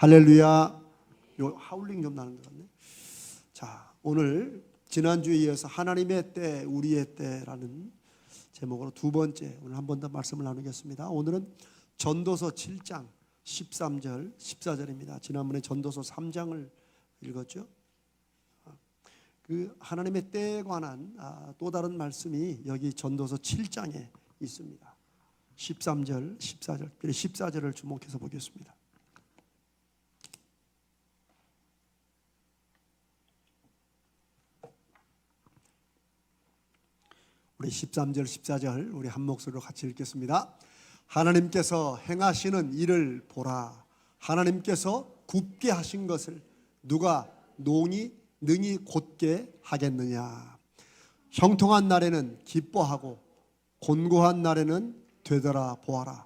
할렐루야. 요 하울링 좀 나는 것 같네. 자, 오늘 지난주에 이어서 하나님의 때, 우리의 때라는 제목으로 두 번째 오늘 한 번 더 말씀을 나누겠습니다. 오늘은 전도서 7장 13절, 14절입니다. 지난번에 전도서 3장을 읽었죠. 그 하나님의 때에 관한 또 다른 말씀이 여기 전도서 7장에 있습니다. 13절, 14절, 14절을 주목해서 보겠습니다. 우리 13절, 14절 우리 한 목소리로 같이 읽겠습니다. 하나님께서 행하시는 일을 보라. 하나님께서 굽게 하신 것을 누가 능히 곧게 하겠느냐. 형통한 날에는 기뻐하고 곤고한 날에는 되돌아 보아라.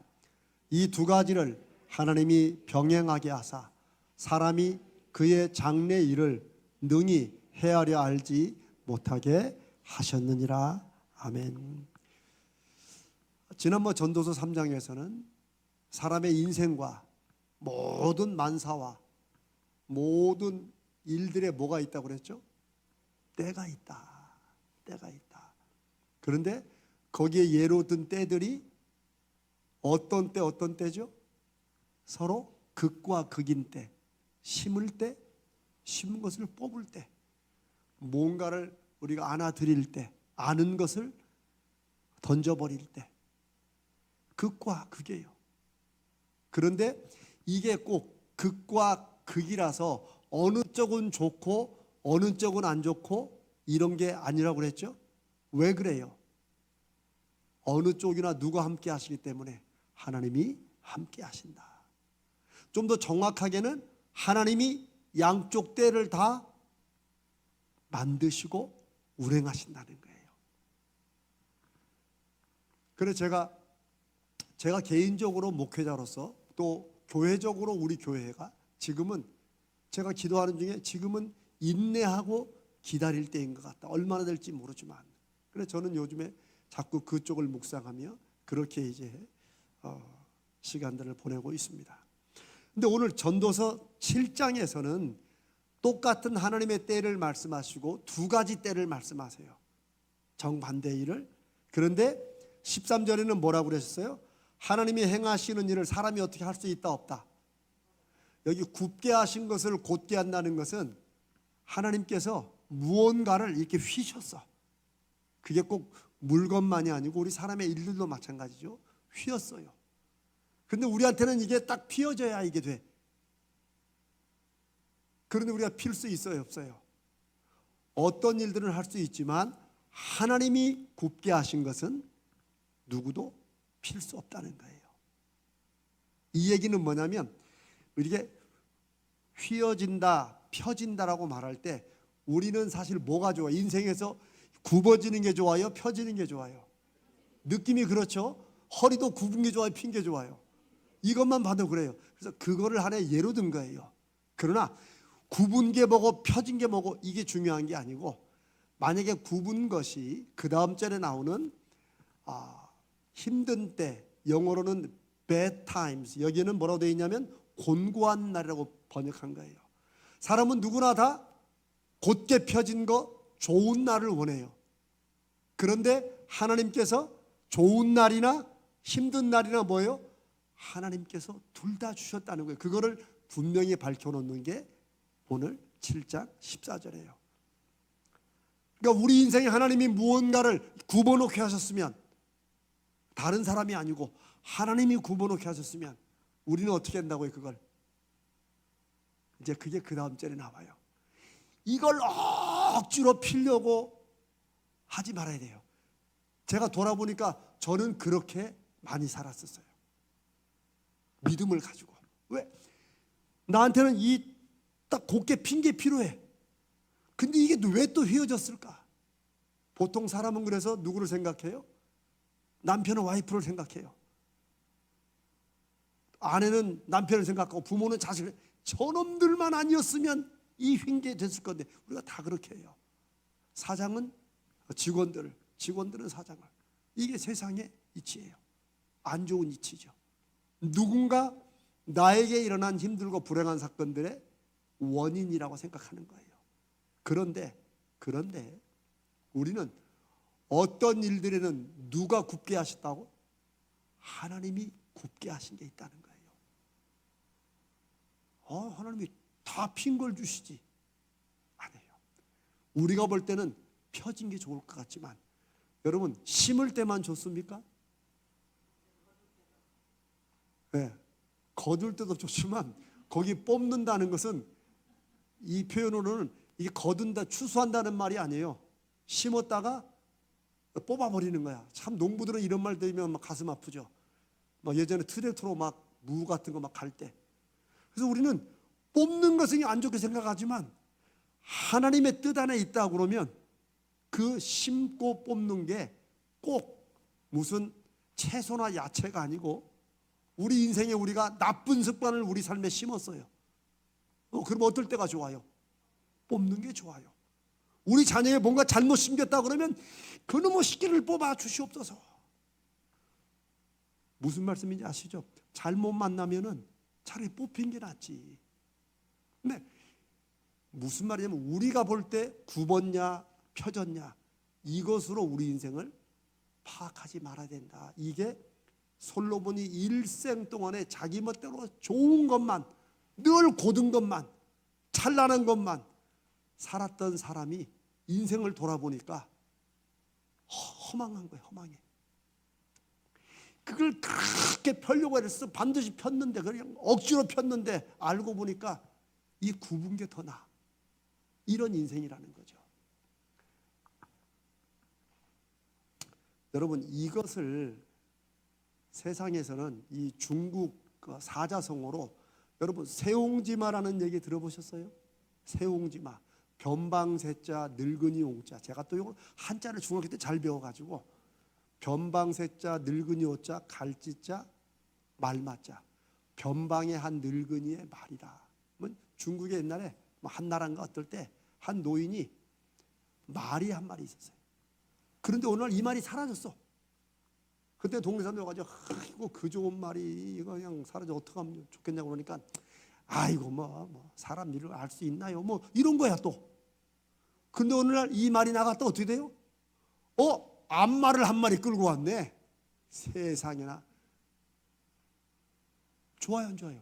이 두 가지를 하나님이 병행하게 하사 사람이 그의 장래 일을 능히 헤아려 알지 못하게 하셨느니라. 아멘. 지난번 전도서 3장에서는 사람의 인생과 모든 만사와 모든 일들에 뭐가 있다고 그랬죠? 때가 있다. 때가 있다. 그런데 거기에 예로 든 때들이 어떤 때죠? 서로 극과 극인 때, 심을 때, 심은 것을 뽑을 때, 뭔가를 우리가 안아드릴 때, 아는 것을 던져버릴 때, 극과 극이에요. 그런데 이게 꼭 극과 극이라서 어느 쪽은 좋고 어느 쪽은 안 좋고 이런 게 아니라고 그랬죠? 왜 그래요? 어느 쪽이나 누가 함께 하시기 때문에 하나님이 함께 하신다. 좀 더 정확하게는 하나님이 양쪽 때를 다 만드시고 운행하신다는 거예요. 그래서 제가 개인적으로 목회자로서 또 교회적으로 우리 교회가 지금은 제가 기도하는 중에 지금은 인내하고 기다릴 때인 것 같다. 얼마나 될지 모르지만. 그래서 저는 요즘에 자꾸 그쪽을 묵상하며 그렇게 이제 시간들을 보내고 있습니다. 근데 오늘 전도서 7장에서는 똑같은 하나님의 때를 말씀하시고 두 가지 때를 말씀하세요. 정반대의 일을. 그런데 13절에는 뭐라고 그러셨어요? 하나님이 행하시는 일을 사람이 어떻게 할 수 있다 없다. 여기 굽게 하신 것을 곧게 한다는 것은 하나님께서 무언가를 이렇게 휘셨어. 그게 꼭 물건만이 아니고 우리 사람의 일들도 마찬가지죠. 휘었어요. 근데 우리한테는 이게 딱 피어져야 이게 돼. 그런데 우리가 필 수 있어요, 없어요? 어떤 일들은 할 수 있지만 하나님이 굽게 하신 것은 누구도 필 수 없다는 거예요. 이 얘기는 뭐냐면 이게 휘어진다, 펴진다라고 말할 때 우리는 사실 뭐가 좋아? 인생에서 굽어지는 게 좋아요? 펴지는 게 좋아요? 느낌이 그렇죠? 허리도 굽은 게 좋아요? 핀 게 좋아요? 이것만 봐도 그래요. 그래서 그거를 하나의 예로 든 거예요. 그러나 굽은 게 뭐고 펴진 게 뭐고 이게 중요한 게 아니고 만약에 굽은 것이 그 다음 절에 나오는 힘든 때, 영어로는 bad times, 여기는 뭐라고 되어 있냐면 곤고한 날이라고 번역한 거예요. 사람은 누구나 다 곧게 펴진 거 좋은 날을 원해요. 그런데 하나님께서 좋은 날이나 힘든 날이나 뭐예요? 하나님께서 둘 다 주셨다는 거예요. 그거를 분명히 밝혀놓는 게 오늘 7장 14절이에요. 그러니까 우리 인생에 하나님이 무언가를 굽어놓게 하셨으면 다른 사람이 아니고 하나님이 굽어놓게 하셨으면 우리는 어떻게 한다고요? 그걸 이제 그게 그 다음 절에 나와요. 이걸 억지로 피려고 하지 말아야 돼요. 제가 돌아보니까 저는 그렇게 많이 살았었어요. 믿음을 가지고. 왜? 나한테는 이 딱 곱게 핀 게 필요해. 근데 이게 왜 또 휘어졌을까? 보통 사람은 그래서 누구를 생각해요? 남편은 와이프를 생각해요. 아내는 남편을 생각하고 부모는 자식을. 저놈들만 아니었으면 이 휜게 됐을 건데 우리가 다 그렇게 해요. 사장은 직원들은 사장을. 이게 세상의 이치예요. 안 좋은 이치죠. 누군가 나에게 일어난 힘들고 불행한 사건들의 원인이라고 생각하는 거예요. 그런데 우리는 어떤 일들에는 누가 굽게 하셨다고? 하나님이 굽게 하신 게 있다는 거예요. 하나님이 다 핀 걸 주시지. 아니에요. 우리가 볼 때는 펴진 게 좋을 것 같지만 여러분, 심을 때만 좋습니까? 네, 거둘 때도 좋지만 거기 뽑는다는 것은 이 표현으로는 이게 거둔다, 추수한다는 말이 아니에요. 심었다가 뽑아버리는 거야. 참 농부들은 이런 말 들으면 막 가슴 아프죠. 막 예전에 트랙터로 막 무 같은 거 막 갈 때. 그래서 우리는 뽑는 것은 안 좋게 생각하지만 하나님의 뜻 안에 있다 그러면 그 심고 뽑는 게 꼭 무슨 채소나 야채가 아니고 우리 인생에 우리가 나쁜 습관을 우리 삶에 심었어요. 그럼 어떨 때가 좋아요? 뽑는 게 좋아요. 우리 자녀에 뭔가 잘못 심겼다 그러면 그놈의 시기를 뽑아 주시옵소서. 무슨 말씀인지 아시죠? 잘못 만나면은 차라리 뽑힌 게 낫지. 근데 무슨 말이냐면 우리가 볼 때 굽었냐 펴졌냐 이것으로 우리 인생을 파악하지 말아야 된다. 이게 솔로몬이 일생 동안에 자기 멋대로 좋은 것만, 늘 고든 것만, 찬란한 것만 살았던 사람이 인생을 돌아보니까 허망한 거예요. 허망해. 그걸 그렇게 펴려고 했어. 반드시 폈는데 그냥 억지로 폈는데 알고 보니까 이 굽은 게 더 나아. 이런 인생이라는 거죠. 여러분, 이것을 세상에서는 이 중국 사자성어로 여러분 세옹지마라는 얘기 들어보셨어요? 세옹지마, 변방세자 늙은이 옹자. 제가 또 이걸 한자를 중학교 때 잘 배워가지고 변방세자 늙은이 오자 갈지자 말마자, 변방의 한 늙은이의 말이다. 중국에 옛날에 한나라인가 어떨 때 한 노인이 말이 한 마리 있었어요. 그런데 오늘 이 말이 사라졌어. 그때 동네 사람들 와가지고 이거 그 좋은 말이 이거 그냥 사라져 어떻게 하면 좋겠냐고 그러니까 아이고 뭐 사람 일을 알 수 있나요? 뭐 이런 거야 또. 근데 오늘날 이 말이 나갔다 어떻게 돼요? 암말을 한 마리 끌고 왔네. 세상에나. 좋아요 안 좋아요?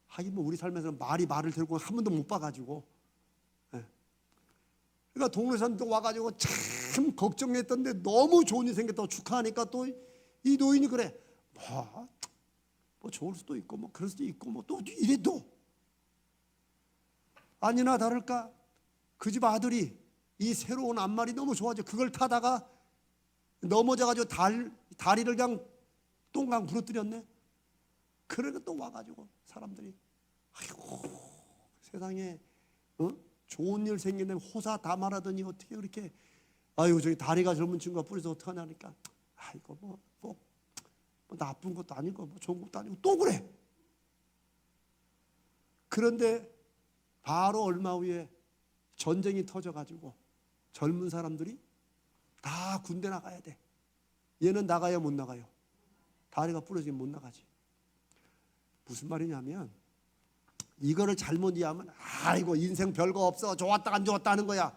하긴 뭐 우리 삶에서 말을 들고 한 번도 못 봐가지고. 그러니까 동네 사람들 와가지고 참 걱정했던데 너무 좋은 일이 생겼다고 축하하니까 또 이 노인이 그래. 뭐 좋을 수도 있고 뭐 그럴 수도 있고 뭐 또 이래도 아니나 다를까 그 집 아들이 이 새로운 앞말이 너무 좋아져. 그걸 타다가 넘어져가지고 다리를 그냥 똥강 부러뜨렸네. 그러니까 또 와가지고 사람들이 아이고 세상에 좋은 일 생겼는데 호사 다 말하더니 어떻게 그렇게 아이고 저기 다리가 젊은 친구가 뿌려서 어떡하냐니까 아이고 뭐 나쁜 것도 아니고 뭐 좋은 것도 아니고 또 그래. 그런데 바로 얼마 후에 전쟁이 터져가지고 젊은 사람들이 다 군대 나가야 돼. 얘는 나가야 못 나가요. 다리가 부러지면 못 나가지. 무슨 말이냐면 이거를 잘못 이해하면 아이고 인생 별거 없어 좋았다 안 좋았다 하는 거야.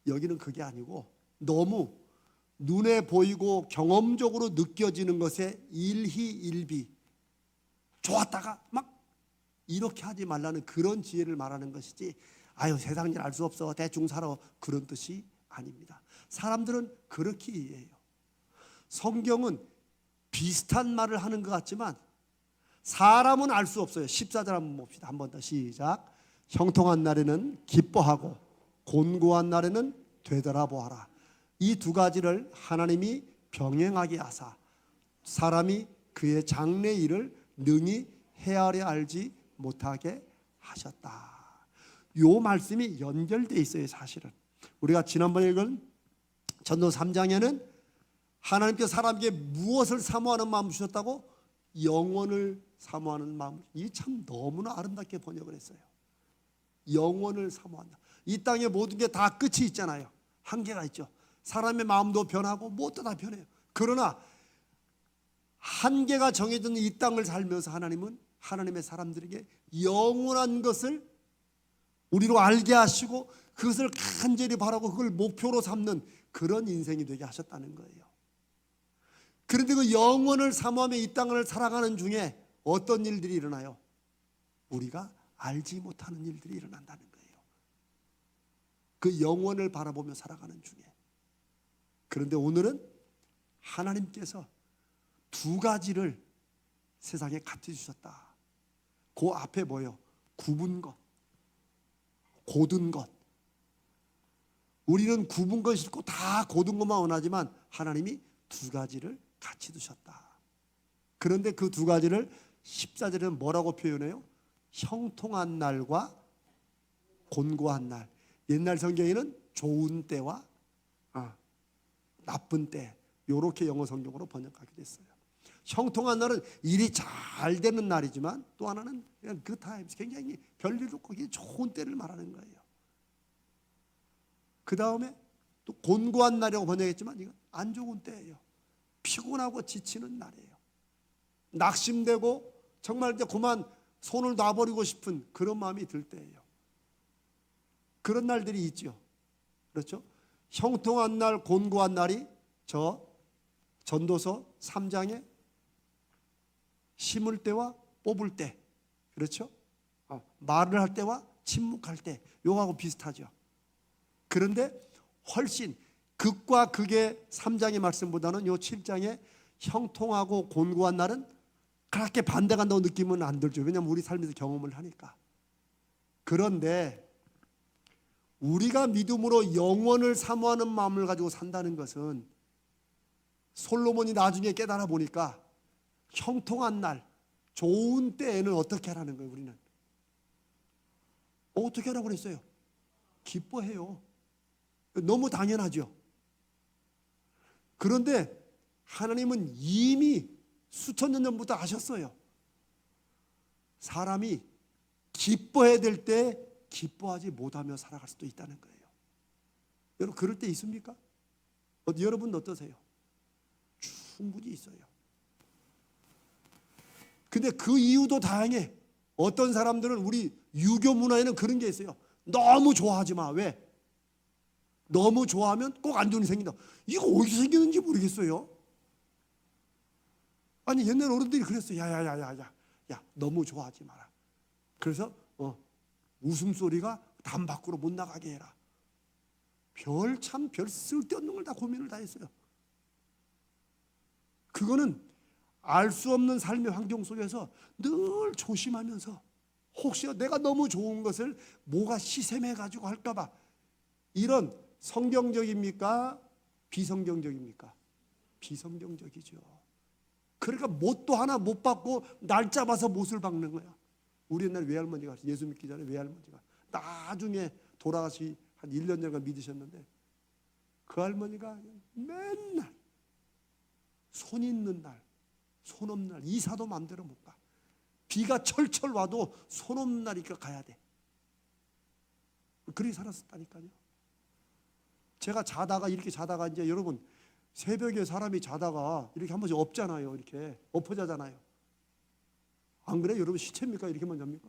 여기는 그게 아니고 너무 눈에 보이고 경험적으로 느껴지는 것에 일희일비 좋았다가 막 이렇게 하지 말라는 그런 지혜를 말하는 것이지 아유 세상 일 알 수 없어 대충 살아 그런 뜻이 아닙니다. 사람들은 그렇게 이해해요. 성경은 비슷한 말을 하는 것 같지만 사람은 알 수 없어요. 14절 한번 봅시다. 한 번 더 시작. 형통한 날에는 기뻐하고 곤고한 날에는 되돌아보아라. 이 두 가지를 하나님이 병행하게 하사 사람이 그의 장래 일을 능히 헤아려 알지 못하게 하셨다. 요 말씀이 연결되어 있어요. 사실은 우리가 지난번에 읽은 전도 3장에는 하나님께서 사람에게 무엇을 사모하는 마음을 주셨다고? 영원을 사모하는 마음. 이 참 너무나 아름답게 번역을 했어요. 영원을 사모한다. 이 땅에 모든 게 다 끝이 있잖아요. 한계가 있죠. 사람의 마음도 변하고 무엇도 다 변해요. 그러나 한계가 정해진 이 땅을 살면서 하나님은 하나님의 사람들에게 영원한 것을 우리로 알게 하시고 그것을 간절히 바라고 그걸 목표로 삼는 그런 인생이 되게 하셨다는 거예요. 그런데 그 영원을 사모하며 이 땅을 살아가는 중에 어떤 일들이 일어나요? 우리가 알지 못하는 일들이 일어난다는 거예요. 그 영원을 바라보며 살아가는 중에. 그런데 오늘은 하나님께서 두 가지를 세상에 같이 주셨다. 그 앞에 뭐예요? 굽은 것, 고든 것. 우리는 굽은 것 싫고 다 고든 것만 원하지만 하나님이 두 가지를 같이 두셨다. 그런데 그 두 가지를 14절에는 뭐라고 표현해요? 형통한 날과 곤고한 날. 옛날 성경에는 좋은 때와 나쁜 때, 이렇게 영어 성경으로 번역하게 됐어요. 형통한 날은 일이 잘 되는 날이지만 또 하나는 그 타임, 굉장히 별일 없고 좋은 때를 말하는 거예요. 그 다음에 또 곤고한 날이라고 번역했지만 이건 안 좋은 때예요. 피곤하고 지치는 날이에요. 낙심되고 정말 이제 그만 손을 놔버리고 싶은 그런 마음이 들 때예요. 그런 날들이 있죠. 그렇죠? 형통한 날, 곤고한 날이 저 전도서 3장에 심을 때와 뽑을 때, 그렇죠? 말을 할 때와 침묵할 때, 요거하고 비슷하죠. 그런데 훨씬 극과 극의 3장의 말씀보다는 요 7장의 형통하고 곤고한 날은 그렇게 반대간다고 느끼면 안 들죠. 왜냐하면 우리 삶에서 경험을 하니까. 그런데 우리가 믿음으로 영원을 사모하는 마음을 가지고 산다는 것은 솔로몬이 나중에 깨달아 보니까 형통한 날, 좋은 때에는 어떻게 하라는 거예요. 우리는 어떻게 하라고 그랬어요? 기뻐해요. 너무 당연하죠. 그런데 하나님은 이미 수천 년 전부터 아셨어요. 사람이 기뻐해야 될 때 기뻐하지 못하며 살아갈 수도 있다는 거예요. 여러분 그럴 때 있습니까? 여러분 어떠세요? 충분히 있어요. 근데 그 이유도 다양해. 어떤 사람들은 우리 유교 문화에는 그런 게 있어요. 너무 좋아하지 마. 왜? 너무 좋아하면 꼭 안 좋은 일이 생긴다. 이거 어디서 생기는지 모르겠어요. 아니 옛날 어른들이 그랬어요. 야야야야야, 야 너무 좋아하지 마라. 그래서 웃음소리가 담 밖으로 못 나가게 해라. 별 쓸데없는 걸 다 고민을 다 했어요. 그거는 알 수 없는 삶의 환경 속에서 늘 조심하면서 혹시 내가 너무 좋은 것을 뭐가 시샘해 가지고 할까 봐. 이런 성경적입니까? 비성경적입니까? 비성경적이죠. 그러니까 못도 하나 못 받고 날 잡아서 못을 박는 거야. 우리 옛날에 외할머니가 예수 믿기 전에 외할머니가 나중에 돌아가시 한 1년 전가 믿으셨는데 그 할머니가 맨날 손 있는 날, 손 없는 날 이사도 마음대로 못 가. 비가 철철 와도 손 없는 날이니까 가야 돼. 그렇게 살았었다니까요. 제가 자다가 이렇게 자다가 이제 여러분 새벽에 사람이 자다가 이렇게 한 번씩 엎잖아요. 이렇게 엎어 자잖아요. 안 그래요? 여러분 시체입니까? 이렇게만 잡니까?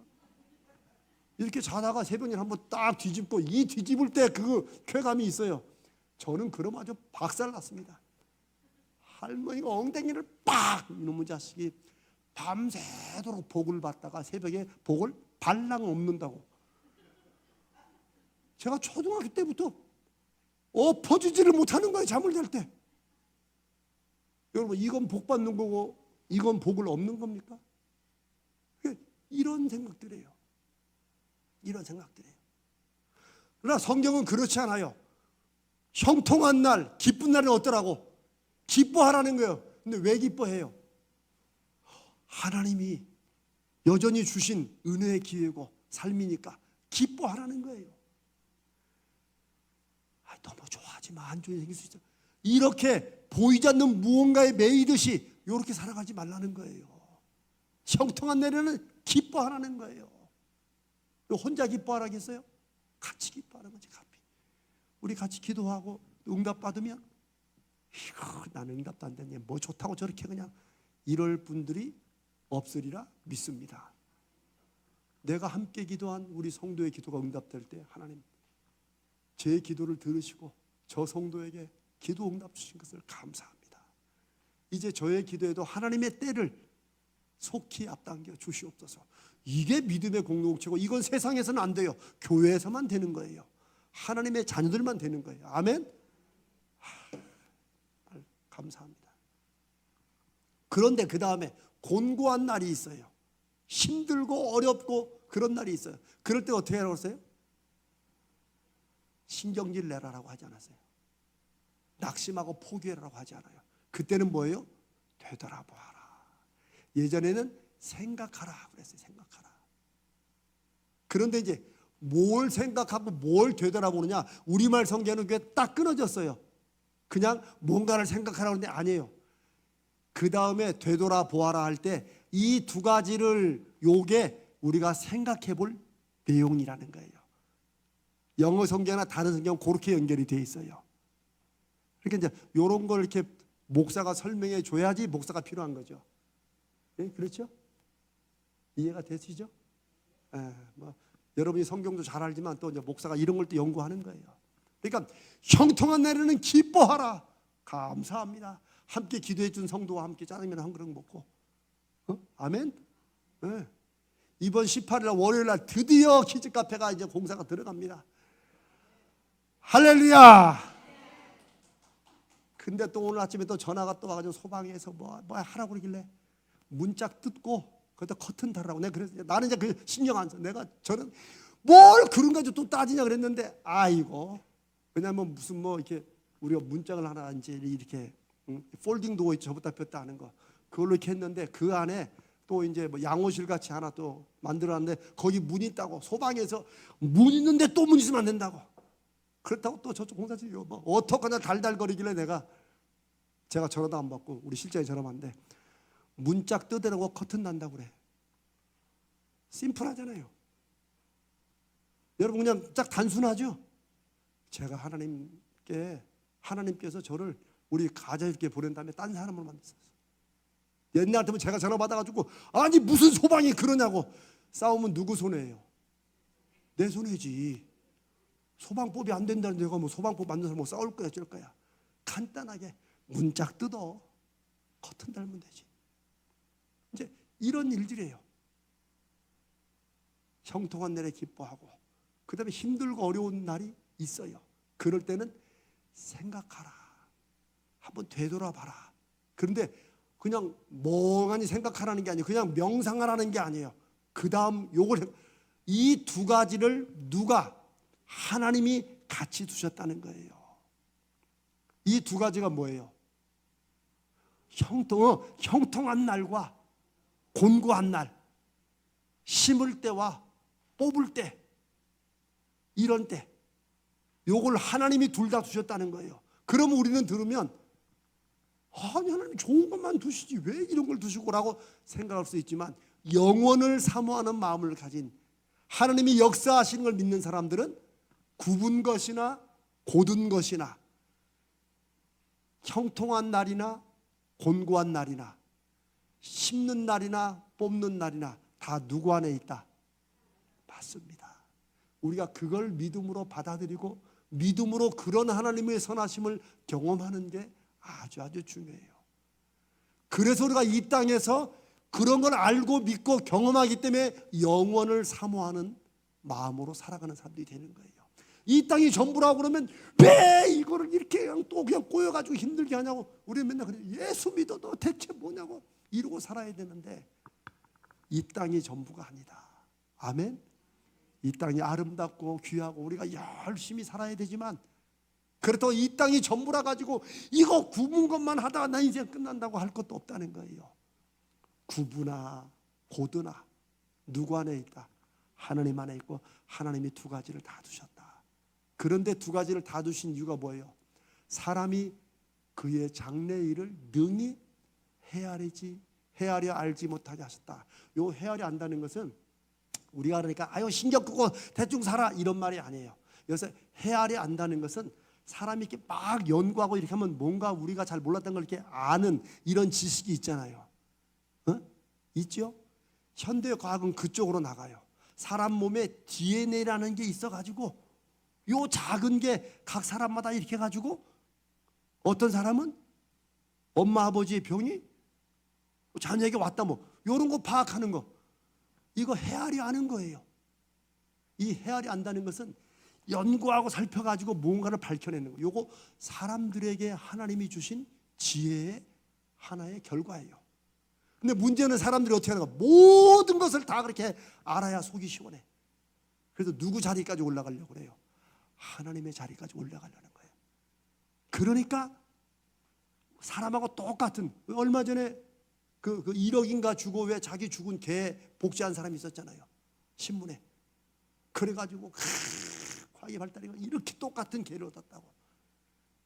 이렇게 자다가 새벽에 한번 딱 뒤집고 이 뒤집을 때 그 쾌감이 있어요. 저는 그럼 아주 박살 났습니다. 할머니가 엉덩이를 빡! 이놈의 자식이 밤새도록 복을 받다가 새벽에 복을 발랑 엎는다고. 제가 초등학교 때부터 엎어지지를 못하는 거예요. 잠을 잘 때. 여러분 이건 복 받는 거고 이건 복을 엎는 겁니까? 이런 생각들이에요. 이런 생각들이에요. 그러나 성경은 그렇지 않아요. 형통한 날, 기쁜 날은 어떠라고? 기뻐하라는 거예요. 근데 왜 기뻐해요? 하나님이 여전히 주신 은혜의 기회고 삶이니까 기뻐하라는 거예요. 너무 좋아하지 마. 안 좋은 일이 생길 수 있어. 이렇게 보이지 않는 무언가에 매이듯이 이렇게 살아가지 말라는 거예요. 형통한 날에는 기뻐하라는 거예요. 혼자 기뻐하라겠어요? 같이 기뻐하는 거지. 우리 같이 기도하고 응답 받으면 나는 응답도 안 됐네. 뭐 좋다고 저렇게 그냥 이럴 분들이 없으리라 믿습니다. 내가 함께 기도한 우리 성도의 기도가 응답될 때 하나님 제 기도를 들으시고 저 성도에게 기도 응답 주신 것을 감사합니다. 이제 저의 기도에도 하나님의 때를 속히 앞당겨 주시옵소서. 이게 믿음의 공동체고 이건 세상에서는 안 돼요. 교회에서만 되는 거예요. 하나님의 자녀들만 되는 거예요. 아멘. 감사합니다. 그런데 그 다음에 곤고한 날이 있어요. 힘들고 어렵고 그런 날이 있어요. 그럴 때 어떻게 하라고 했어요? 신경질 내라라고 하지 않았어요. 낙심하고 포기해라라고 하지 않아요. 그때는 뭐예요? 되돌아보아라. 예전에는 생각하라 그랬어요. 생각하라. 그런데 이제 뭘 생각하고 뭘 되돌아보느냐, 우리말 성경은 그게 딱 끊어졌어요. 그냥 뭔가를 생각하라고 하는데 아니에요. 그 다음에 되돌아보아라 할 때 이 두 가지를 요게 우리가 생각해 볼 내용이라는 거예요. 영어 성경이나 다른 성경은 그렇게 연결이 돼 있어요. 그러니까 이제 이런 걸 이렇게 목사가 설명해 줘야지 목사가 필요한 거죠. 예, 그렇죠? 이해가 되시죠? 예, 뭐 여러분이 성경도 잘 알지만 또 이제 목사가 이런 걸 또 연구하는 거예요. 그러니까 형통한 날에는 기뻐하라. 감사합니다. 함께 기도해 준 성도와 함께 짜장면 한 그릇 먹고, 아멘. 예. 이번 18일 월요일 날 드디어 키즈 카페가 이제 공사가 들어갑니다. 할렐루야. 근데 또 오늘 아침에 또 전화가 또 와가지고 소방에서 뭐 하라고 그러길래 문짝 뜯고 거기다 커튼 달라고. 내가 그래서 나는 이제 그 신경 안 써. 내가 저는 뭘 그런 가지고 또 따지냐 그랬는데 아이고. 왜냐면 무슨 뭐 이렇게 우리가 문짝을 하나 이제 이렇게 폴딩 도어 있죠. 접었다 폈다 하는 거. 그걸로 이렇게 했는데 그 안에 또 이제 뭐 양호실 같이 하나 또 만들어놨는데 거기 문이 있다고. 소방에서 문 있는데 또 문 있으면 안 된다고. 그렇다고 또 저쪽 공사실이 뭐 어떡하냐 달달거리길래 제가 전화도 안 받고 우리 실장이 전화 왔는데 문짝 뜯으라고 커튼 난다고 그래. 심플하잖아요. 여러분 그냥 딱 단순하죠. 제가 하나님께서 저를 우리 가자유롭게 보낸 다음에 딴 사람을 만났어요. 옛날 같으면 제가 전화 받아가지고 아니 무슨 소방이 그러냐고. 싸우면 누구 손해예요? 내 손해지. 소방법이 안 된다는 내가 뭐 소방법 만들어서 뭐 싸울 거야 어쩔 거야. 간단하게 문짝 뜯어 커튼 달면 되지. 이제 이런 일들이에요. 형통한 날에 기뻐하고 그 다음에 힘들고 어려운 날이 있어요. 그럴 때는 생각하라. 한번 되돌아봐라. 그런데 그냥 멍하니 생각하라는 게 아니에요. 그냥 명상하라는 게 아니에요. 그 다음 이 두 가지를 누가 하나님이 같이 두셨다는 거예요. 이 두 가지가 뭐예요? 형통한 날과 곤고한 날, 심을 때와 뽑을 때, 이런 때, 요걸 하나님이 둘 다 두셨다는 거예요. 그러면 우리는 들으면 아니 하나님 좋은 것만 두시지 왜 이런 걸 두시고라고 생각할 수 있지만 영원을 사모하는 마음을 가진 하나님이 역사하시는 걸 믿는 사람들은 굽은 것이나 곧은 것이나 형통한 날이나 곤고한 날이나 심는 날이나 뽑는 날이나 다 누구 안에 있다? 맞습니다. 우리가 그걸 믿음으로 받아들이고 믿음으로 그런 하나님의 선하심을 경험하는 게 아주 중요해요. 그래서 우리가 이 땅에서 그런 걸 알고 믿고 경험하기 때문에 영원을 사모하는 마음으로 살아가는 사람들이 되는 거예요. 이 땅이 전부라고 그러면 왜 이거를 이렇게 그냥 꼬여가지고 힘들게 하냐고. 우리는 맨날 그래. 예수 믿어도 대체 뭐냐고 이러고 살아야 되는데 이 땅이 전부가 아니다. 아멘. 이 땅이 아름답고 귀하고 우리가 열심히 살아야 되지만 그렇다고 이 땅이 전부라 가지고 이거 굽은 것만 하다가 나 이제 끝난다고 할 것도 없다는 거예요. 구부나 고드나 누구 안에 있다? 하나님 안에 있고 하나님이 두 가지를 다 두셨다. 그런데 두 가지를 다 두신 이유가 뭐예요? 사람이 그의 장래일을 능히 헤아려 알지 못하게 하셨다. 요 헤아려 안다는 것은 우리가 그러니까 아유 신경 끄고 대충 살아 이런 말이 아니에요. 여기서 헤아려 안다는 것은 사람이 이렇게 막 연구하고 이렇게 하면 뭔가 우리가 잘 몰랐던 걸 이렇게 아는 이런 지식이 있잖아요. 있죠? 현대 과학은 그쪽으로 나가요. 사람 몸에 DNA라는 게 있어가지고 요 작은 게 각 사람마다 이렇게 가지고 어떤 사람은 엄마 아버지의 병이 자녀에게 왔다 뭐 이런 거 파악하는 거, 이거 헤아리 아는 거예요. 이 헤아리 안다는 것은 연구하고 살펴가지고 뭔가를 밝혀내는 거. 요거 사람들에게 하나님이 주신 지혜의 하나의 결과예요. 근데 문제는 사람들이 어떻게 하는가? 모든 것을 다 그렇게 알아야 속이 시원해. 그래서 누구 자리까지 올라가려고 그래요? 하나님의 자리까지 올라가려는 거예요. 그러니까 사람하고 똑같은, 얼마 전에 그 1억인가 주고 왜 자기 죽은 개 복제한 사람이 있었잖아요, 신문에. 그래가지고 과학의 발달이 이렇게 똑같은 개를 얻었다고.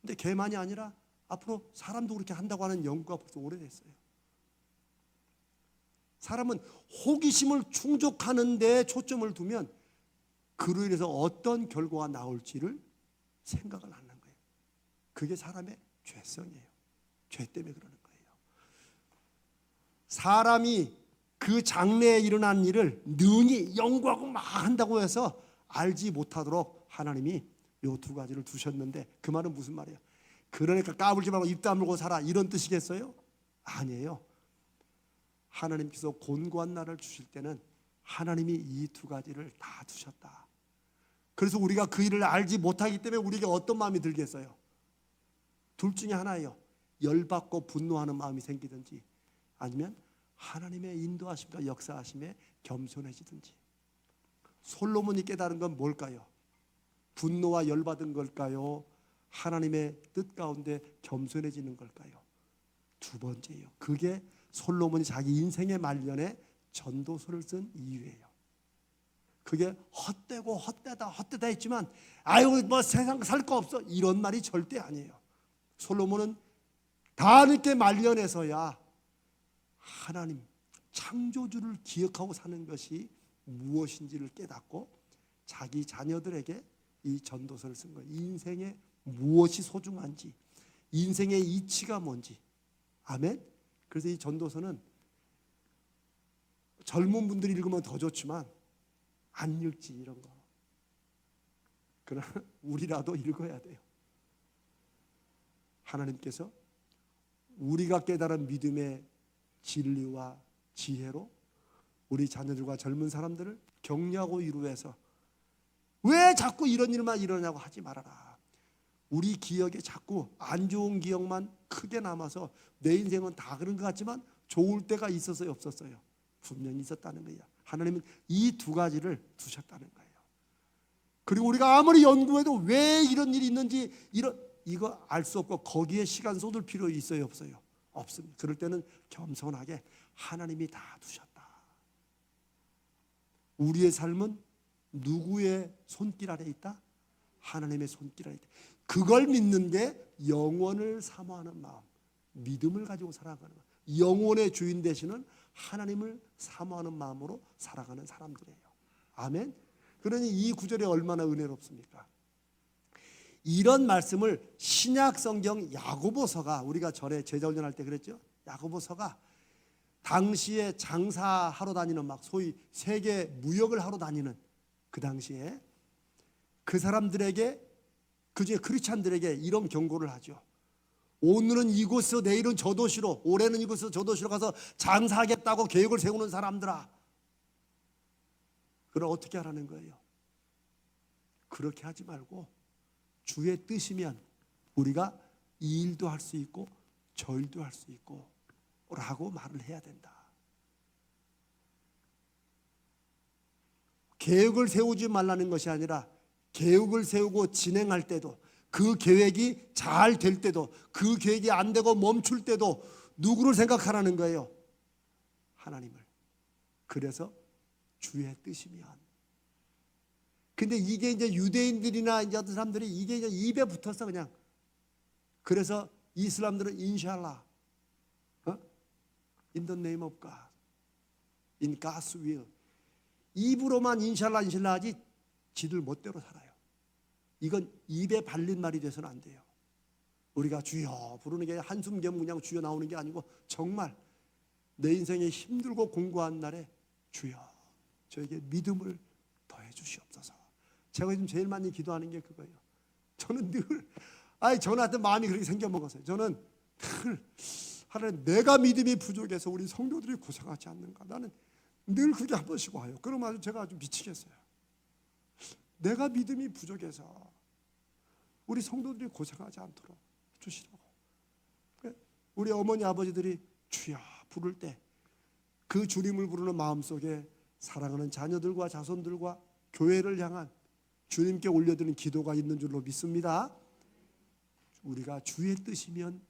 근데 개만이 아니라 앞으로 사람도 그렇게 한다고 하는 연구가 벌써 오래됐어요. 사람은 호기심을 충족하는 데 초점을 두면 그로 인해서 어떤 결과가 나올지를 생각을 하는 거예요. 그게 사람의 죄성이에요. 죄 때문에 그러는 거예요. 사람이 그 장래에 일어난 일을 능히 연구하고 막 한다고 해서 알지 못하도록 하나님이 요 두 가지를 두셨는데, 그 말은 무슨 말이에요? 그러니까 까불지 말고 입 다물고 살아, 이런 뜻이겠어요? 아니에요. 하나님께서 곤고한 날을 주실 때는 하나님이 이 두 가지를 다 두셨다. 그래서 우리가 그 일을 알지 못하기 때문에 우리에게 어떤 마음이 들겠어요? 둘 중에 하나예요. 열받고 분노하는 마음이 생기든지, 아니면 하나님의 인도하심과 역사하심에 겸손해지든지. 솔로몬이 깨달은 건 뭘까요? 분노와 열받은 걸까요? 하나님의 뜻 가운데 겸손해지는 걸까요? 두 번째예요. 그게 솔로몬이 자기 인생의 말년에 전도서를 쓴 이유예요. 그게 헛되고 헛되다 했지만 아유 뭐 세상 살 거 없어 이런 말이 절대 아니에요. 솔로몬은 다 늦게 말년에서야 하나님 창조주를 기억하고 사는 것이 무엇인지를 깨닫고 자기 자녀들에게 이 전도서를 쓴 거예요. 인생에 무엇이 소중한지, 인생의 이치가 뭔지. 아멘. 그래서 이 전도서는 젊은 분들이 읽으면 더 좋지만 안 읽지 이런 거. 그러나 우리라도 읽어야 돼요. 하나님께서 우리가 깨달은 믿음의 진리와 지혜로 우리 자녀들과 젊은 사람들을 격려하고 위로해서 왜 자꾸 이런 일만 일어나냐고 하지 말아라. 우리 기억에 자꾸 안 좋은 기억만 크게 남아서 내 인생은 다 그런 것 같지만 좋을 때가 있었어요, 없었어요? 분명히 있었다는 거예요. 하나님은 이 두 가지를 두셨다는 거예요. 그리고 우리가 아무리 연구해도 왜 이런 일이 있는지 이거 알 수 없고 거기에 시간 쏟을 필요 있어요, 없어요? 없습니다. 그럴 때는 겸손하게 하나님이 다 두셨다. 우리의 삶은 누구의 손길 아래 있다? 하나님의 손길 아래 있다. 그걸 믿는 게 영원을 사모하는 마음, 믿음을 가지고 살아가는 마음. 영혼의 주인 되시는 하나님을 사모하는 마음으로 살아가는 사람들이에요. 아멘. 그러니 이 구절이 얼마나 은혜롭습니까? 이런 말씀을 신약 성경 야고보서가, 우리가 전에 제자훈련할 때 그랬죠. 야고보서가 당시에 장사하러 다니는 막 소위 세계 무역을 하러 다니는 그 당시에 그 사람들에게, 그중에 크리스찬들에게 이런 경고를 하죠. 오늘은 이곳에서 내일은 저 도시로, 올해는 이곳에서 저 도시로 가서 장사하겠다고 계획을 세우는 사람들아, 그럼 어떻게 하라는 거예요? 그렇게 하지 말고 주의 뜻이면 우리가 이 일도 할 수 있고 저 일도 할 수 있고 라고 말을 해야 된다. 계획을 세우지 말라는 것이 아니라 계획을 세우고 진행할 때도, 그 계획이 잘 될 때도, 그 계획이 안 되고 멈출 때도 누구를 생각하라는 거예요? 하나님을. 그래서 주의 뜻이면. 근데 이게 이제 유대인들이나 이제 어떤 사람들이 이게 이제 입에 붙었어 그냥. 그래서 이슬람들은 인샬라, in the name of God, in God's will, 입으로만 인샬라 하지 지들 멋대로 살아요. 이건 입에 발린 말이 돼서는 안 돼요. 우리가 주여 부르는 게 한숨 겸 그냥 주여 나오는 게 아니고 정말 내 인생에 힘들고 공고한 날에 주여 저에게 믿음을 더해 주시옵소서. 제가 지금 제일 많이 기도하는 게 그거예요. 저는 늘 저한테 마음이 그렇게 생겨 먹었어요. 저는 늘 하나님, 내가 믿음이 부족해서 우리 성도들이 고생하지 않는가. 나는 늘 그게 한 번씩 와요. 그럼 제가 아주 미치겠어요. 내가 믿음이 부족해서 우리 성도들이 고생하지 않도록 주시라고. 우리 어머니 아버지들이 주여 부를 때 그 주님을 부르는 마음속에 사랑하는 자녀들과 자손들과 교회를 향한 주님께 올려드리는 기도가 있는 줄로 믿습니다. 우리가 주의 뜻이면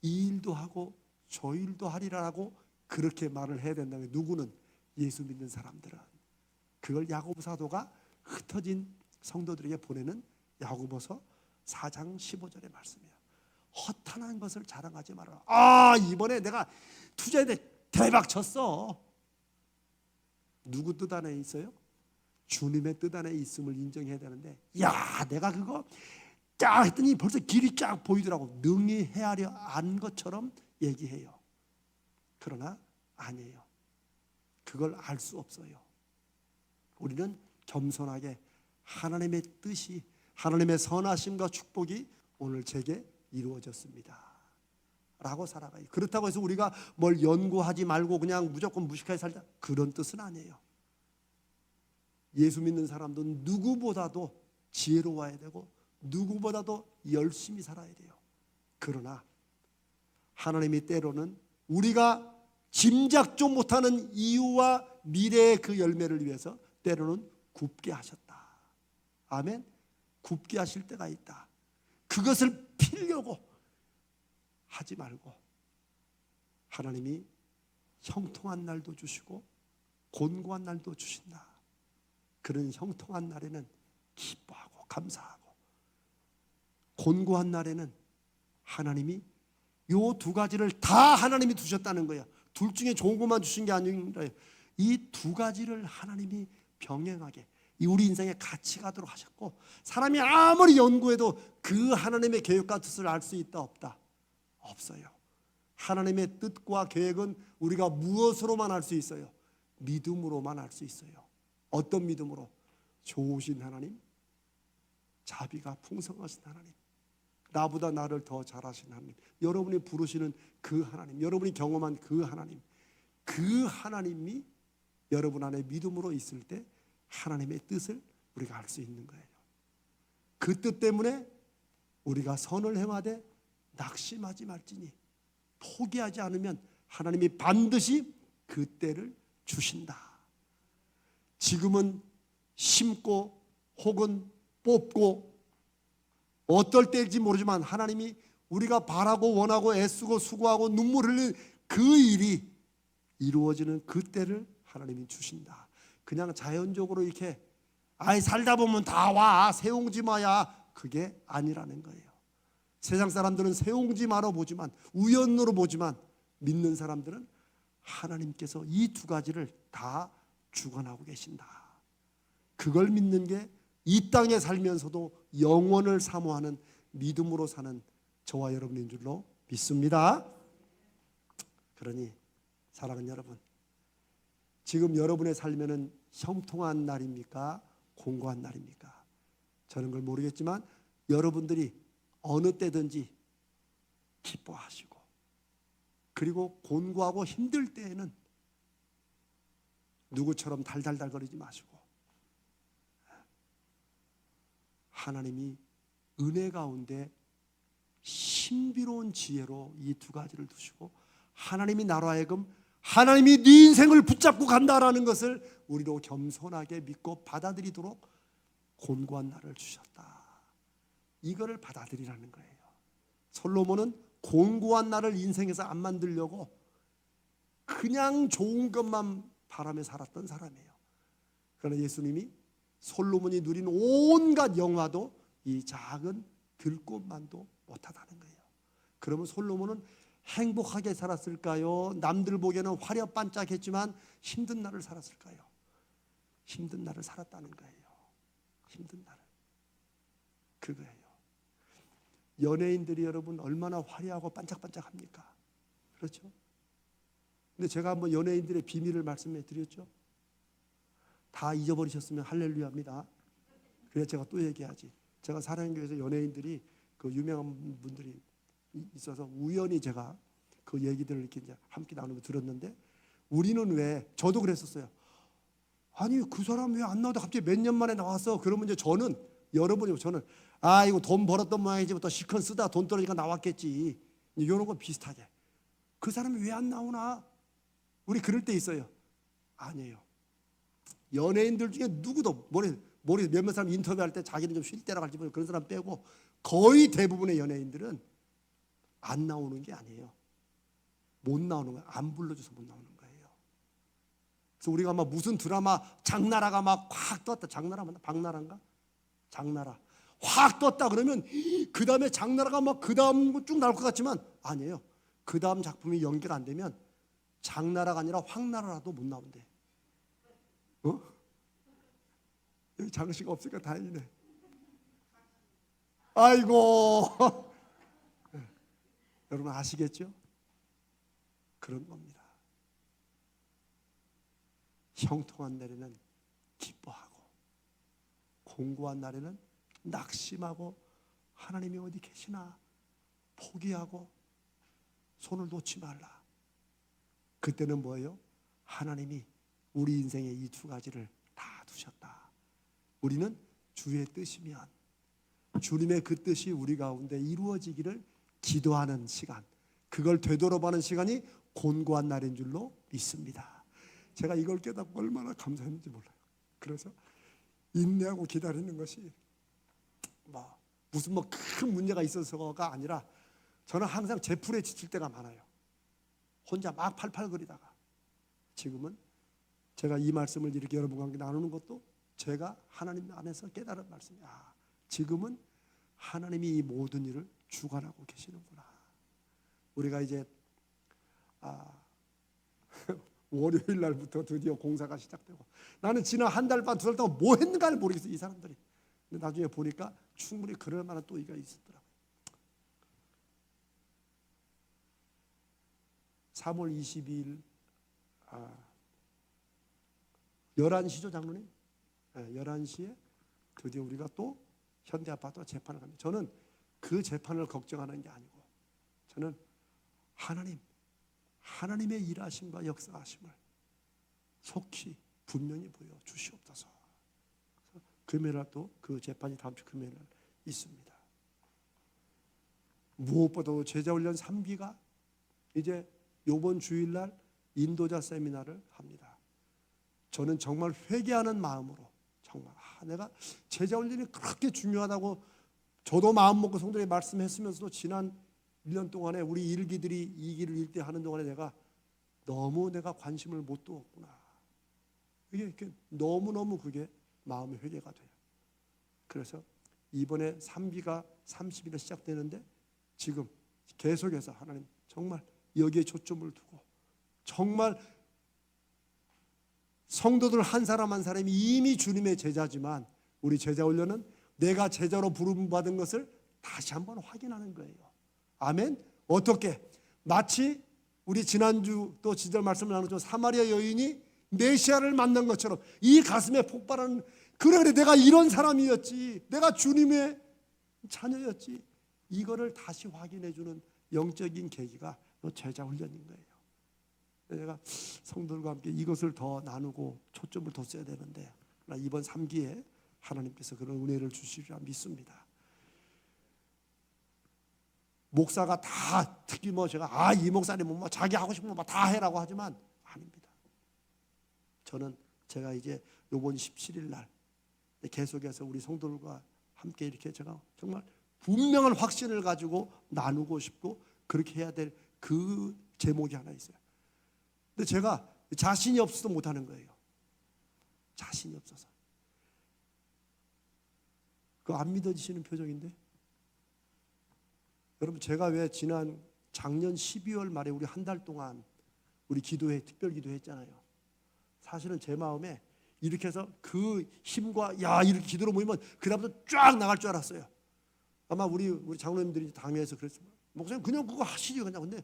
이 일도 하고 저 일도 하리라고 그렇게 말을 해야 된다는, 누구는? 예수 믿는 사람들은. 그걸 야고보 사도가 흩어진 성도들에게 보내는 야고보서 4장 15절의 말씀이에요. 허탄한 것을 자랑하지 마라. 이번에 내가 투자에 대박 쳤어. 누구 뜻 안에 있어요? 주님의 뜻 안에 있음을 인정해야 되는데, 내가 그거 쫙 했더니 벌써 길이 쫙 보이더라고. 능히 헤아려 안 것처럼 얘기해요. 그러나 아니에요. 그걸 알 수 없어요. 우리는 겸손하게 하나님의 뜻이, 하나님의 선하심과 축복이 오늘 제게 이루어졌습니다 라고 살아가요. 그렇다고 해서 우리가 뭘 연구하지 말고 그냥 무조건 무식하게 살자, 그런 뜻은 아니에요. 예수 믿는 사람도 누구보다도 지혜로워야 되고 누구보다도 열심히 살아야 돼요. 그러나 하나님이 때로는 우리가 짐작도 못하는 이유와 미래의 그 열매를 위해서 때로는 굽게 하셨다. 아멘. 굽게 하실 때가 있다. 그것을 피려고 하지 말고 하나님이 형통한 날도 주시고 곤고한 날도 주신다. 그런 형통한 날에는 기뻐하고 감사하고, 곤고한 날에는 하나님이 요 두 가지를 다 하나님이 두셨다는 거야. 둘 중에 좋은 것만 주신 게 아니라 이 두 가지를 하나님이 병행하게 우리 인생에 같이 가도록 하셨고, 사람이 아무리 연구해도 그 하나님의 계획과 뜻을 알 수 있다 없다? 없어요. 하나님의 뜻과 계획은 우리가 무엇으로만 알 수 있어요? 믿음으로만 알 수 있어요. 어떤 믿음으로? 좋으신 하나님, 자비가 풍성하신 하나님, 나보다 나를 더 잘하신 하나님, 여러분이 부르시는 그 하나님, 여러분이 경험한 그 하나님, 그 하나님이 여러분 안에 믿음으로 있을 때 하나님의 뜻을 우리가 알 수 있는 거예요. 그 뜻 때문에 우리가 선을 행하되 낙심하지 말지니, 포기하지 않으면 하나님이 반드시 그 때를 주신다. 지금은 심고 혹은 뽑고 어떨 때일지 모르지만 하나님이 우리가 바라고 원하고 애쓰고 수고하고 눈물 흘리는 그 일이 이루어지는 그 때를 하나님이 주신다. 그냥 자연적으로 이렇게 살다 보면 다 와, 세옹지마야, 그게 아니라는 거예요. 세상 사람들은 세옹지마로 보지만, 우연으로 보지만, 믿는 사람들은 하나님께서 이 두 가지를 다 주관하고 계신다. 그걸 믿는 게 이 땅에 살면서도 영원을 사모하는 믿음으로 사는 저와 여러분인 줄로 믿습니다. 그러니 사랑하는 여러분, 지금 여러분의 삶에는 형통한 날입니까? 공고한 날입니까? 저는 그걸 모르겠지만 여러분들이 어느 때든지 기뻐하시고, 그리고 곤고하고 힘들 때에는 누구처럼 달달달거리지 마시고 하나님이 은혜 가운데 신비로운 지혜로 이 두 가지를 두시고 하나님이 나로 하여금 하나님이 네 인생을 붙잡고 간다라는 것을 우리로 겸손하게 믿고 받아들이도록 곤고한 날을 주셨다. 이거를 받아들이라는 거예요. 솔로몬은 곤고한 날을 인생에서 안 만들려고 그냥 좋은 것만 바라며 살았던 사람이에요. 그러나 예수님이 솔로몬이 누린 온갖 영화도 이 작은 들꽃만도 못하다는 거예요. 그러면 솔로몬은 행복하게 살았을까요? 남들 보기에는 화려 반짝했지만 힘든 날을 살았을까요? 힘든 날을 살았다는 거예요. 힘든 날을. 그거예요. 연예인들이 여러분 얼마나 화려하고 반짝반짝합니까? 그렇죠? 근데 제가 한번 연예인들의 비밀을 말씀해 드렸죠. 다 잊어버리셨으면 할렐루야입니다. 그래서 제가 또 얘기하지. 제가 사랑교회에서 연예인들이 그 유명한 분들이 있어서 우연히 제가 그 얘기들을 이렇게 이제 함께 나누고 들었는데, 우리는 왜, 저도 그랬었어요. 아니 그 사람 왜 안 나오다 갑자기 몇 년 만에 나왔어? 그러면 이제 저는, 여러분이, 저는 이거 돈 벌었던 모양이지부터 실컷 쓰다 돈 떨어지니까 나왔겠지, 이런 거 비슷하게. 그 사람이 왜 안 나오나? 우리 그럴 때 있어요. 아니에요. 연예인들 중에 누구도 머리 몇몇 사람 인터뷰할 때 자기는 좀 쉴 때라고 할지 그런 사람 빼고 거의 대부분의 연예인들은 안 나오는 게 아니에요. 못 나오는 거예요. 안 불러줘서 못 나오는 거예요. 그래서 우리가 막 무슨 드라마 장나라가 막 확 떴다. 장나라 맞나? 박나라인가? 장나라 확 떴다 그러면 그 다음에 장나라가 막 그 다음 쭉 나올 것 같지만 아니에요. 그 다음 작품이 연기가 안 되면 장나라가 아니라 황나라라도 못 나온대. 여기 장씨가 없으니까 다행이네. 아이고. 여러분 아시겠죠? 그런 겁니다. 형통한 날에는 기뻐하고 공고한 날에는 낙심하고 하나님이 어디 계시나 포기하고 손을 놓지 말라. 그때는 뭐예요? 하나님이 우리 인생에 이 두 가지를 다 두셨다. 우리는 주의 뜻이면 주님의 그 뜻이 우리 가운데 이루어지기를 기도하는 시간, 그걸 되돌아보는 시간이 곤고한 날인 줄로 믿습니다. 제가 이걸 깨닫고 얼마나 감사했는지 몰라요. 그래서 인내하고 기다리는 것이 무슨 큰 문제가 있어서가 아니라 저는 항상 제풀에 지칠 때가 많아요. 혼자 막 팔팔거리다가. 지금은 제가 이 말씀을 이렇게 여러분과 함께 나누는 것도 제가 하나님 안에서 깨달은 말씀이야. 지금은 하나님이 이 모든 일을 주관하고 계시는구나. 우리가 이제 월요일 날부터 드디어 공사가 시작되고, 나는 지난 한 달 반, 두 달 동안 뭐 했는가를 모르겠어요, 이 사람들이. 근데 나중에 보니까 충분히 그럴 만한 또 이가 있었더라고요. 3월 22일 11시죠, 장로님? 11시에 드디어 우리가 또 현대아파트와 재판을 갑니다. 저는 그 재판을 걱정하는 게 아니고, 저는 하나님의 일하심과 역사하심을 속히 분명히 보여주시옵소서. 금요일날 또 그 재판이 다음 주 금요일날 있습니다. 무엇보다도 제자훈련 3기가 이제 이번 주일날 인도자 세미나를 합니다. 저는 정말 회개하는 마음으로, 정말 내가 제자훈련이 그렇게 중요하다고 저도 마음 먹고 성도에 말씀했으면서도 지난 1년 동안에 우리 1기들이 2기를 일대하는 동안에 내가 관심을 못 두었구나. 이게 이렇게 너무너무 그게 마음의 회개가 돼요. 그래서 이번에 3기가 30일에 시작되는데 지금 계속해서 하나님 정말 여기에 초점을 두고, 정말 성도들 한 사람 한 사람이 이미 주님의 제자지만 우리 제자훈련은 내가 제자로 부름받은 것을 다시 한번 확인하는 거예요. 아멘. 어떻게? 마치 우리 지난주 또 지절 말씀을 나눴죠. 사마리아 여인이 메시아를 만난 것처럼 이 가슴에 폭발하는, 그래 내가 이런 사람이었지, 내가 주님의 자녀였지, 이거를 다시 확인해 주는 영적인 계기가 제자훈련인 거예요. 내가 성도들과 함께 이것을 더 나누고 초점을 더 써야 되는데, 이번 3기에 하나님께서 그런 은혜를 주시리라 믿습니다. 목사가 다 특히 제가 이 목사님은 자기 하고 싶은 거 다 해라고 하지만 아닙니다. 저는 제가 이제 요번 17일 날 계속해서 우리 성도들과 함께 이렇게 제가 정말 분명한 확신을 가지고 나누고 싶고 그렇게 해야 될 그 제목이 하나 있어요. 근데 제가 자신이 없어서 못하는 거예요. 자신이 없어서. 그거 안 믿어지시는 표정인데? 여러분, 제가 왜 작년 12월 말에 우리 한 달 동안 우리 특별 기도했잖아요. 사실은 제 마음에 이렇게 해서 그 힘과 이렇게 기도로 모이면 그 다음부터 쫙 나갈 줄 알았어요. 아마 우리 장로님들이 당회에서 그랬어요. 목사님 그냥 그거 하시죠 그냥. 근데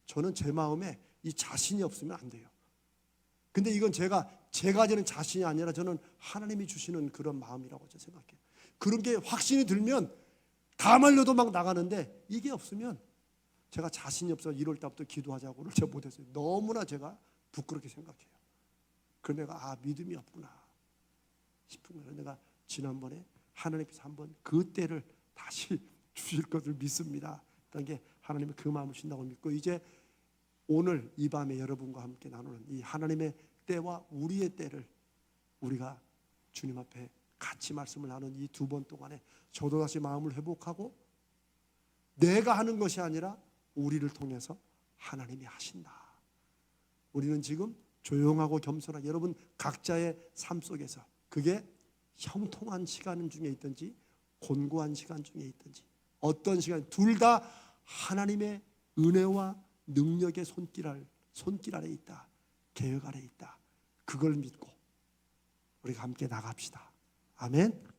저는 제 마음에 이 자신이 없으면 안 돼요. 근데 이건 제가 가지는 자신이 아니라 저는 하나님이 주시는 그런 마음이라고 저는 생각해요. 그런 게 확신이 들면 다 말려도 막 나가는데 이게 없으면 제가 자신이 없어서 1월 달부터 기도하자고를 제가 못했어요. 너무나 제가 부끄럽게 생각해요. 그래서 내가 믿음이 없구나 싶은 거예요. 내가 지난번에 하나님께서 한번 그 때를 다시 주실 것을 믿습니다. 그런 게 하나님의 그 마음을 주신다고 믿고, 이제 오늘 이 밤에 여러분과 함께 나누는 이 하나님의 때와 우리의 때를 우리가 주님 앞에 같이 말씀을 나눈 이 2번 동안에 저도 다시 마음을 회복하고 내가 하는 것이 아니라 우리를 통해서 하나님이 하신다. 우리는 지금 조용하고 겸손하게 여러분 각자의 삶 속에서 그게 형통한 시간 중에 있든지 곤고한 시간 중에 있든지 어떤 시간 둘 다 하나님의 은혜와 능력의 손길 아래 있다. 계획 아래 있다. 그걸 믿고 우리가 함께 나갑시다. 아멘.